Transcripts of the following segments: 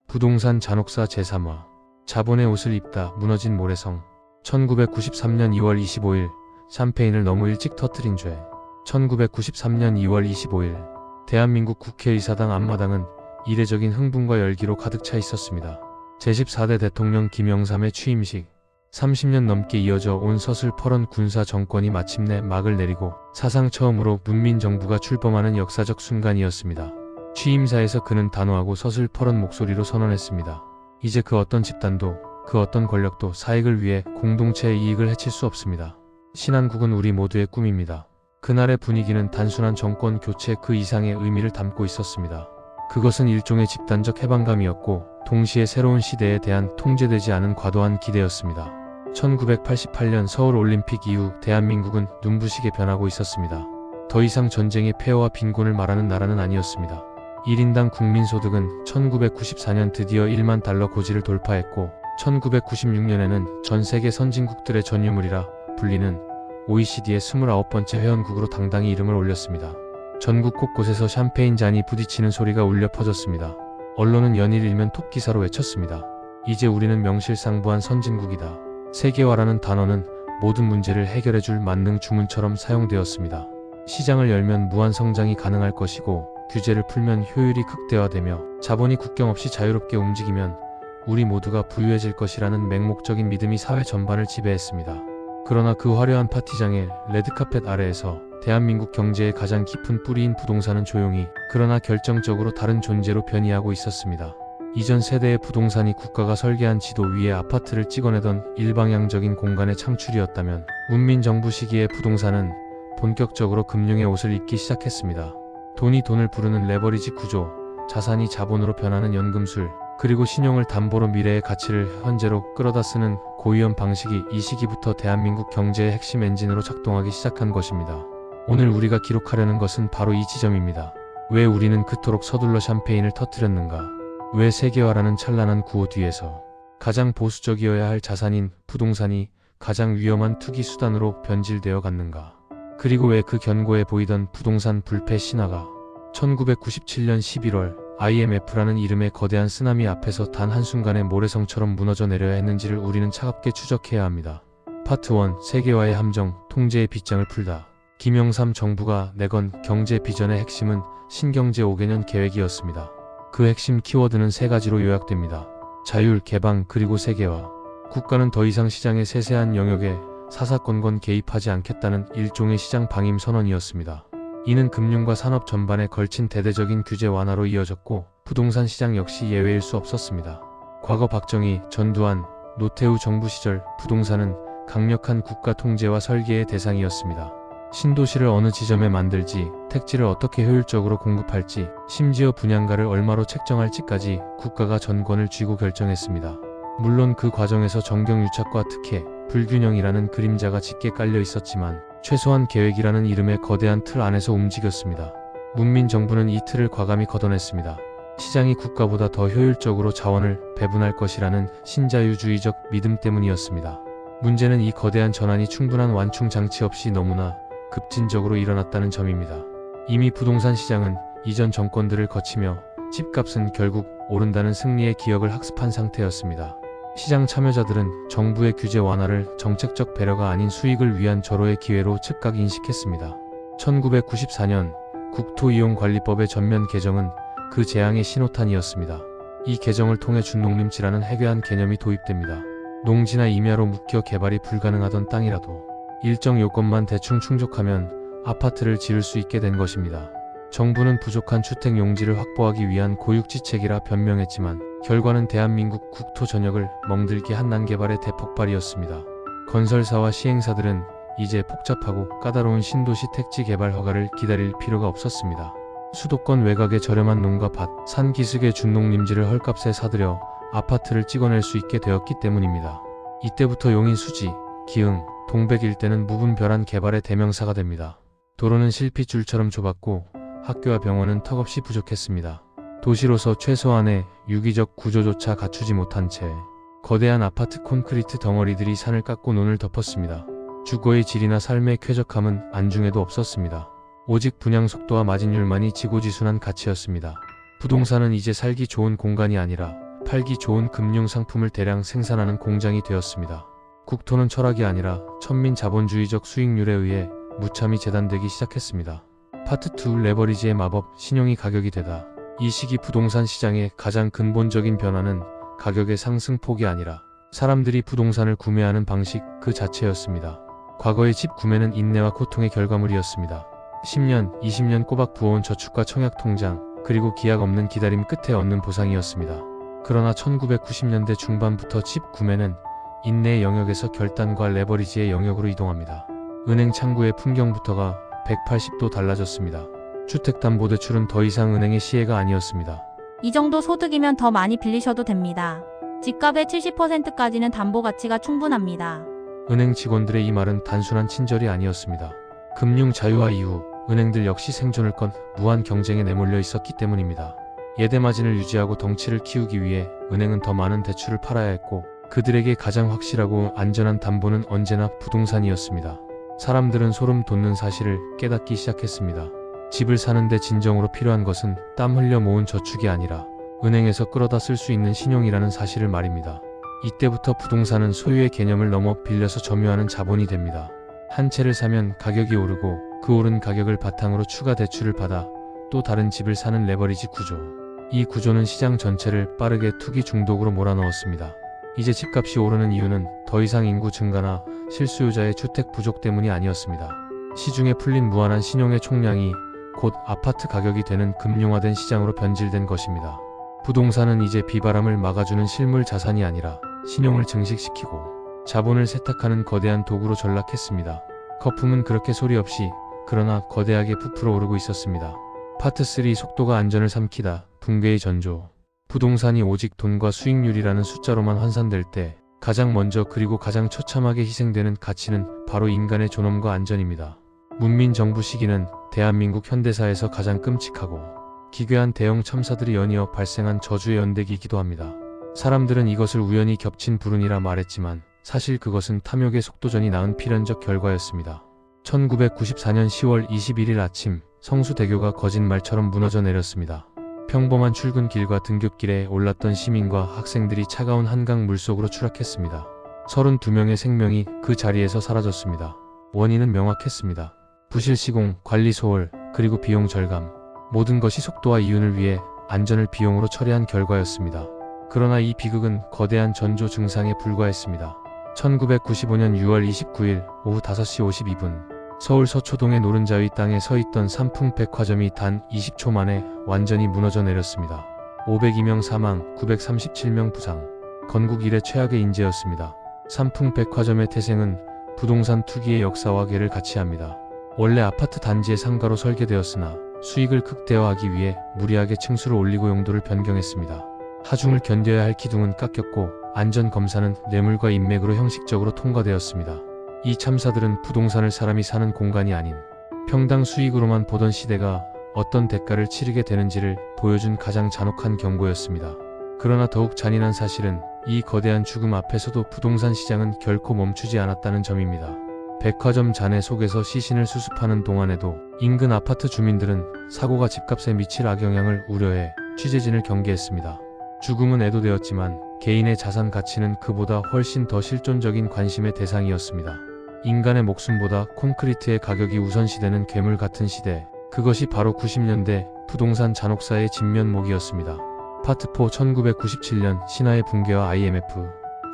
부동산 잔혹사 제3화. 자본의 옷을 입다 무너진 모래성. 1993년 2월 25일 샴페인을 너무 일찍 터뜨린 죄. 1993년 2월 25일 대한민국 국회의사당 앞마당은 이례적인 흥분과 열기로 가득 차 있었습니다. 제14대 대통령 김영삼의 취임식. 30년 넘게 이어져 온 서슬퍼런 군사 정권이 마침내 막을 내리고 사상 처음으로 문민정부가 출범하는 역사적 순간이었습니다. 취임사에서 그는 단호하고 서슬퍼런 목소리로 선언했습니다. 이제 그 어떤 집단도 그 어떤 권력도 사익을 위해 공동체의 이익을 해칠 수 없습니다. 신한국은 우리 모두의 꿈입니다. 그날의 분위기는 단순한 정권 교체 그 이상의 의미를 담고 있었습니다. 그것은 일종의 집단적 해방감이었고 동시에 새로운 시대에 대한 통제되지 않은 과도한 기대였습니다. 1988년 서울올림픽 이후 대한민국은 눈부시게 변하고 있었습니다. 더 이상 전쟁의 폐허와 빈곤을 말하는 나라는 아니었습니다. 1인당 국민소득은 1994년 드디어 1만 달러 고지를 돌파했고 1996년에는 전 세계 선진국들의 전유물이라 불리는 OECD의 29번째 회원국으로 당당히 이름을 올렸습니다. 전국 곳곳에서 샴페인 잔이 부딪히는 소리가 울려 퍼졌습니다. 언론은 연일 일면 톱기사로 외쳤습니다. 이제 우리는 명실상부한 선진국이다. 세계화라는 단어는 모든 문제를 해결해줄 만능 주문처럼 사용되었습니다. 시장을 열면 무한 성장이 가능할 것이고 규제를 풀면 효율이 극대화되며 자본이 국경 없이 자유롭게 움직이면 우리 모두가 부유해질 것이라는 맹목적인 믿음이 사회 전반을 지배했습니다. 그러나 그 화려한 파티장의 레드카펫 아래에서 대한민국 경제의 가장 깊은 뿌리인 부동산은 조용히 그러나 결정적으로 다른 존재로 변이하고 있었습니다. 이전 세대의 부동산이 국가가 설계한 지도 위에 아파트를 찍어내던 일방향적인 공간의 창출이었다면 문민정부 시기의 부동산은 본격적으로 금융의 옷을 입기 시작했습니다. 돈이 돈을 부르는 레버리지 구조, 자산이 자본으로 변하는 연금술, 그리고 신용을 담보로 미래의 가치를 현재로 끌어다 쓰는 고위험 방식이 이 시기부터 대한민국 경제의 핵심 엔진으로 작동하기 시작한 것입니다. 오늘 우리가 기록하려는 것은 바로 이 지점입니다. 왜 우리는 그토록 서둘러 샴페인을 터뜨렸는가? 왜 세계화라는 찬란한 구호 뒤에서 가장 보수적이어야 할 자산인 부동산이 가장 위험한 투기 수단으로 변질되어 갔는가? 그리고 왜 그 견고해 보이던 부동산 불패 신화가 1997년 11월 IMF라는 이름의 거대한 쓰나미 앞에서 단 한순간에 모래성처럼 무너져 내려야 했는지를 우리는 차갑게 추적해야 합니다. 파트 1. 세계화의 함정, 통제의 빗장을 풀다. 김영삼 정부가 내건 경제 비전의 핵심은 신경제 5개년 계획이었습니다. 그 핵심 키워드는 세 가지로 요약됩니다. 자율, 개방, 그리고 세계화. 국가는 더 이상 시장의 세세한 영역에 사사건건 개입하지 않겠다는 일종의 시장 방임 선언이었습니다. 이는 금융과 산업 전반에 걸친 대대적인 규제 완화로 이어졌고 부동산 시장 역시 예외일 수 없었습니다. 과거 박정희, 전두환, 노태우 정부 시절 부동산은 강력한 국가 통제와 설계의 대상이었습니다. 신도시를 어느 지점에 만들지, 택지를 어떻게 효율적으로 공급할지, 심지어 분양가를 얼마로 책정할지까지 국가가 전권을 쥐고 결정했습니다. 물론 그 과정에서 정경유착과 특혜, 불균형이라는 그림자가 짙게 깔려 있었지만 최소한 계획이라는 이름의 거대한 틀 안에서 움직였습니다. 문민정부는 이 틀을 과감히 걷어냈습니다. 시장이 국가보다 더 효율적으로 자원을 배분할 것이라는 신자유주의적 믿음 때문이었습니다. 문제는 이 거대한 전환이 충분한 완충 장치 없이 너무나 급진적으로 일어났다는 점입니다. 이미 부동산 시장은 이전 정권들을 거치며 집값은 결국 오른다는 승리의 기억을 학습한 상태였습니다. 시장 참여자들은 정부의 규제 완화를 정책적 배려가 아닌 수익을 위한 절호의 기회로 즉각 인식했습니다. 1994년 국토이용관리법의 전면 개정은 그 재앙의 신호탄이었습니다. 이 개정을 통해 준농림지라는 해괴한 개념이 도입됩니다. 농지나 임야로 묶여 개발이 불가능하던 땅이라도 일정 요건만 대충 충족하면 아파트를 지을 수 있게 된 것입니다. 정부는 부족한 주택 용지를 확보하기 위한 고육지책이라 변명했지만 결과는 대한민국 국토 전역을 멍들게 한 난개발의 대폭발이었습니다. 건설사와 시행사들은 이제 복잡하고 까다로운 신도시 택지 개발 허가를 기다릴 필요가 없었습니다. 수도권 외곽의 저렴한 농가 밭, 산 기슭의 준농림지를 헐값에 사들여 아파트를 찍어낼 수 있게 되었기 때문입니다. 이때부터 용인 수지, 기흥, 동백 일대는 무분별한 개발의 대명사가 됩니다. 도로는 실핏줄처럼 좁았고 학교와 병원은 턱없이 부족했습니다. 도시로서 최소한의 유기적 구조조차 갖추지 못한 채 거대한 아파트 콘크리트 덩어리들이 산을 깎고 논을 덮었습니다. 주거의 질이나 삶의 쾌적함은 안중에도 없었습니다. 오직 분양 속도와 마진율만이 지고지순한 가치였습니다. 부동산은 이제 살기 좋은 공간이 아니라 팔기 좋은 금융상품을 대량 생산하는 공장이 되었습니다. 국토는 철학이 아니라 천민 자본주의적 수익률에 의해 무참히 재단되기 시작했습니다. 파트 2 레버리지의 마법, 신용이 가격이 되다. 이 시기 부동산 시장의 가장 근본적인 변화는 가격의 상승폭이 아니라 사람들이 부동산을 구매하는 방식 그 자체였습니다. 과거의 집 구매는 인내와 고통의 결과물이었습니다. 10년, 20년 꼬박 부어온 저축과 청약 통장, 그리고 기약 없는 기다림 끝에 얻는 보상이었습니다. 그러나 1990년대 중반부터 집 구매는 인내의 영역에서 결단과 레버리지의 영역으로 이동합니다. 은행 창구의 풍경부터가 180도 달라졌습니다. 주택담보대출은 더 이상 은행의 시혜가 아니었습니다. 이 정도 소득이면 더 많이 빌리셔도 됩니다. 집값의 70%까지는 담보 가치가 충분합니다. 은행 직원들의 이 말은 단순한 친절이 아니었습니다. 금융 자유화 이후 은행들 역시 생존을 건 무한 경쟁에 내몰려 있었기 때문입니다. 예대 마진을 유지하고 덩치를 키우기 위해 은행은 더 많은 대출을 팔아야 했고 그들에게 가장 확실하고 안전한 담보는 언제나 부동산이었습니다. 사람들은 소름 돋는 사실을 깨닫기 시작했습니다. 집을 사는데 진정으로 필요한 것은 땀 흘려 모은 저축이 아니라 은행에서 끌어다 쓸 수 있는 신용이라는 사실을 말입니다. 이때부터 부동산은 소유의 개념을 넘어 빌려서 점유하는 자본이 됩니다. 한 채를 사면 가격이 오르고 그 오른 가격을 바탕으로 추가 대출을 받아 또 다른 집을 사는 레버리지 구조. 이 구조는 시장 전체를 빠르게 투기 중독으로 몰아넣었습니다. 이제 집값이 오르는 이유는 더 이상 인구 증가나 실수요자의 주택 부족 때문이 아니었습니다. 시중에 풀린 무한한 신용의 총량이 곧 아파트 가격이 되는 금융화된 시장으로 변질된 것입니다. 부동산은 이제 비바람을 막아주는 실물 자산이 아니라 신용을 증식시키고 자본을 세탁하는 거대한 도구로 전락했습니다. 거품은 그렇게 소리 없이 그러나 거대하게 부풀어 오르고 있었습니다. 파트 3 속도가 안전을 삼키다. 붕괴의 전조. 부동산이 오직 돈과 수익률이라는 숫자로만 환산될 때 가장 먼저 그리고 가장 처참하게 희생되는 가치는 바로 인간의 존엄과 안전입니다. 문민정부 시기는 대한민국 현대사에서 가장 끔찍하고 기괴한 대형 참사들이 연이어 발생한 저주의 연대기이기도 합니다. 사람들은 이것을 우연히 겹친 불운이라 말했지만 사실 그것은 탐욕의 속도전이 낳은 필연적 결과였습니다. 1994년 10월 21일 아침 성수대교가 거짓말처럼 무너져 내렸습니다. 평범한 출근길과 등굣길에 올랐던 시민과 학생들이 차가운 한강 물속으로 추락했습니다. 32명의 생명이 그 자리에서 사라졌습니다. 원인은 명확했습니다. 부실 시공, 관리 소홀, 그리고 비용 절감. 모든 것이 속도와 이윤을 위해 안전을 비용으로 처리한 결과였습니다. 그러나 이 비극은 거대한 전조 증상에 불과했습니다. 1995년 6월 29일 오후 5시 52분 서울 서초동의 노른자위 땅에 서있던 삼풍백화점이 단 20초 만에 완전히 무너져 내렸습니다. 502명 사망, 937명 부상. 건국 이래 최악의 인재였습니다. 삼풍백화점의 태생은 부동산 투기의 역사와 괴를 같이 합니다. 원래 아파트 단지의 상가로 설계되었으나 수익을 극대화하기 위해 무리하게 층수를 올리고 용도를 변경했습니다. 하중을 견뎌야 할 기둥은 깎였고 안전검사는 뇌물과 인맥으로 형식적으로 통과되었습니다. 이 참사들은 부동산을 사람이 사는 공간이 아닌 평당 수익으로만 보던 시대가 어떤 대가를 치르게 되는지를 보여준 가장 잔혹한 경고였습니다. 그러나 더욱 잔인한 사실은 이 거대한 죽음 앞에서도 부동산 시장은 결코 멈추지 않았다는 점입니다. 백화점 잔해 속에서 시신을 수습하는 동안에도 인근 아파트 주민들은 사고가 집값에 미칠 악영향을 우려해 취재진을 경계했습니다. 죽음은 애도되었지만 개인의 자산 가치는 그보다 훨씬 더 실존적인 관심의 대상이었습니다. 인간의 목숨보다 콘크리트의 가격이 우선시되는 괴물 같은 시대, 그것이 바로 90년대 부동산 잔혹사의 진면목이었습니다. 파트 4 1997년 신화의 붕괴와 IMF.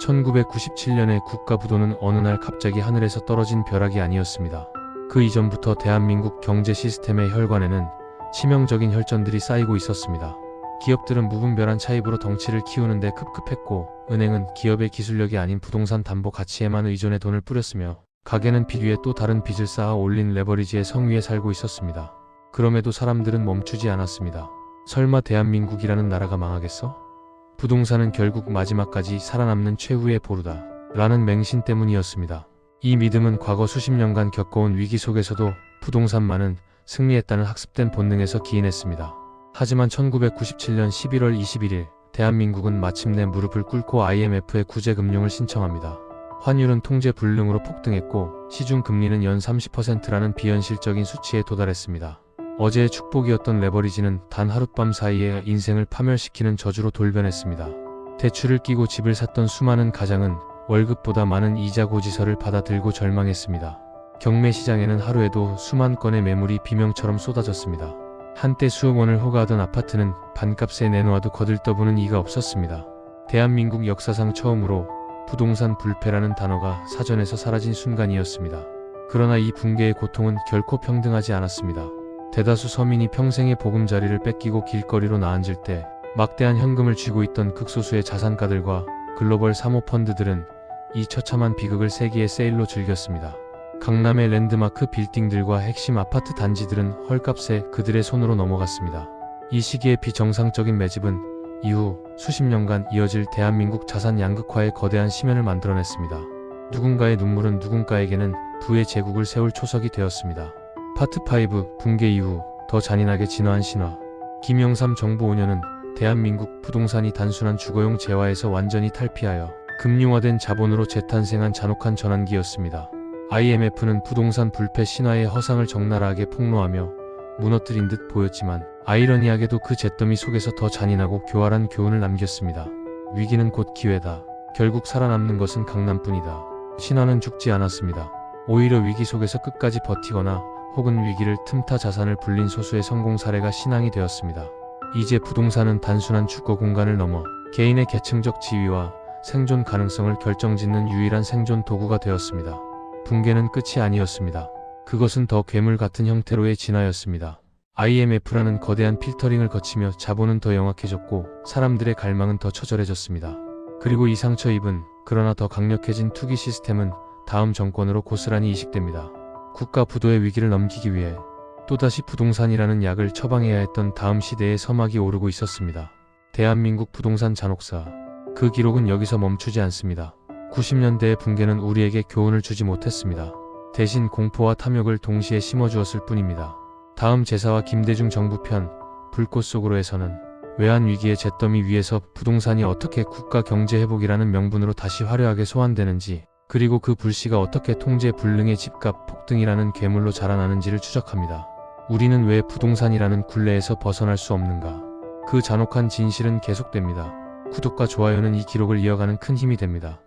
1997년의 국가 부도는 어느 날 갑자기 하늘에서 떨어진 벼락이 아니었습니다. 그 이전부터 대한민국 경제 시스템의 혈관에는 치명적인 혈전들이 쌓이고 있었습니다. 기업들은 무분별한 차입으로 덩치를 키우는데 급급했고 은행은 기업의 기술력이 아닌 부동산 담보 가치에만 의존해 돈을 뿌렸으며 가게는 빚 위에 또 다른 빚을 쌓아 올린 레버리지의 성위에 살고 있었습니다. 그럼에도 사람들은 멈추지 않았습니다. 설마 대한민국이라는 나라가 망하겠어? 부동산은 결국 마지막까지 살아남는 최후의 보루다 라는 맹신 때문이었습니다. 이 믿음은 과거 수십 년간 겪어온 위기 속에서도 부동산만은 승리했다는 학습된 본능에서 기인했습니다. 하지만 1997년 11월 21일 대한민국은 마침내 무릎을 꿇고 IMF에 구제금융을 신청합니다. 환율은 통제 불능으로 폭등했고 시중금리는 연 30%라는 비현실적인 수치에 도달했습니다. 어제의 축복이었던 레버리지는 단 하룻밤 사이에 인생을 파멸시키는 저주로 돌변했습니다. 대출을 끼고 집을 샀던 수많은 가장은 월급보다 많은 이자 고지서를 받아 들고 절망했습니다. 경매 시장에는 하루에도 수만 건의 매물이 비명처럼 쏟아졌습니다. 한때 수억 원을 호가하던 아파트는 반값에 내놓아도 거들떠보는 이가 없었습니다. 대한민국 역사상 처음으로 부동산 불패라는 단어가 사전에서 사라진 순간이었습니다. 그러나 이 붕괴의 고통은 결코 평등하지 않았습니다. 대다수 서민이 평생의 보금자리를 뺏기고 길거리로 나앉을 때 막대한 현금을 쥐고 있던 극소수의 자산가들과 글로벌 사모펀드들은 이 처참한 비극을 세기의 세일로 즐겼습니다. 강남의 랜드마크 빌딩들과 핵심 아파트 단지들은 헐값에 그들의 손으로 넘어갔습니다. 이 시기의 비정상적인 매집은 이후 수십 년간 이어질 대한민국 자산 양극화의 거대한 심연을 만들어냈습니다. 누군가의 눈물은 누군가에게는 부의 제국을 세울 초석이 되었습니다. 파트5 붕괴 이후 더 잔인하게 진화한 신화. 김영삼 정부 5년은 대한민국 부동산이 단순한 주거용 재화에서 완전히 탈피하여 금융화된 자본으로 재탄생한 잔혹한 전환기였습니다. IMF는 부동산 불패 신화의 허상을 적나라하게 폭로하며 무너뜨린 듯 보였지만 아이러니하게도 그 잿더미 속에서 더 잔인하고 교활한 교훈을 남겼습니다. 위기는 곧 기회다. 결국 살아남는 것은 강남뿐이다. 신화는 죽지 않았습니다. 오히려 위기 속에서 끝까지 버티거나 혹은 위기를 틈타 자산을 불린 소수의 성공 사례가 신앙이 되었습니다. 이제 부동산은 단순한 주거 공간을 넘어 개인의 계층적 지위와 생존 가능성을 결정짓는 유일한 생존 도구가 되었습니다. 붕괴는 끝이 아니었습니다. 그것은 더 괴물 같은 형태로의 진화였습니다. IMF라는 거대한 필터링을 거치며 자본은 더 영악해졌고 사람들의 갈망은 더 처절해졌습니다. 그리고 이 상처 입은 그러나 더 강력해진 투기 시스템은 다음 정권으로 고스란히 이식됩니다. 국가 부도의 위기를 넘기기 위해 또다시 부동산이라는 약을 처방해야 했던 다음 시대의 서막이 오르고 있었습니다. 대한민국 부동산 잔혹사. 그 기록은 여기서 멈추지 않습니다. 90년대의 붕괴는 우리에게 교훈을 주지 못했습니다. 대신 공포와 탐욕을 동시에 심어주었을 뿐입니다. 다음 제사와 김대중 정부 편 불꽃 속으로에서는 외환위기의 잿더미 위에서 부동산이 어떻게 국가 경제 회복이라는 명분으로 다시 화려하게 소환되는지, 그리고 그 불씨가 어떻게 통제 불능의 집값 폭등이라는 괴물로 자라나는지를 추적합니다. 우리는 왜 부동산이라는 굴레에서 벗어날 수 없는가? 그 잔혹한 진실은 계속됩니다. 구독과 좋아요는 이 기록을 이어가는 큰 힘이 됩니다.